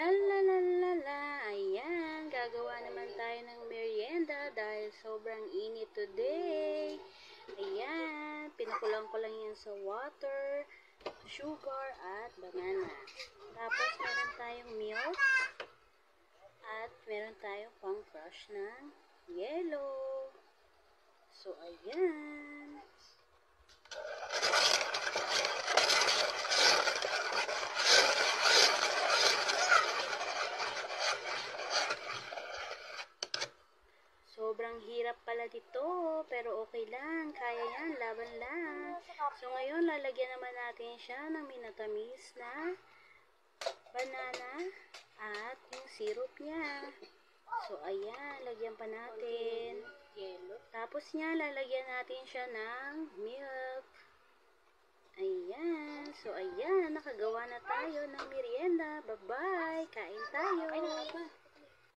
Lalalala, ayan, gagawa naman tayo ng merienda dahil sobrang init today. Ayan, pinakulang ko lang yan sa water, sugar, at banana. Tapos, meron tayong milk, at meron tayong pang crush ng yellow. So, ayan. Sobrang hirap pala dito, pero okay lang, kaya yan, laban lang. So ngayon, lalagyan naman natin siya ng minatamis na banana at yung syrup niya. So ayan, lagyan pa natin. Tapos niya, lalagyan natin siya ng milk. Ayan, so ayan, nakagawa na tayo ng merienda. Bye-bye, kain tayo.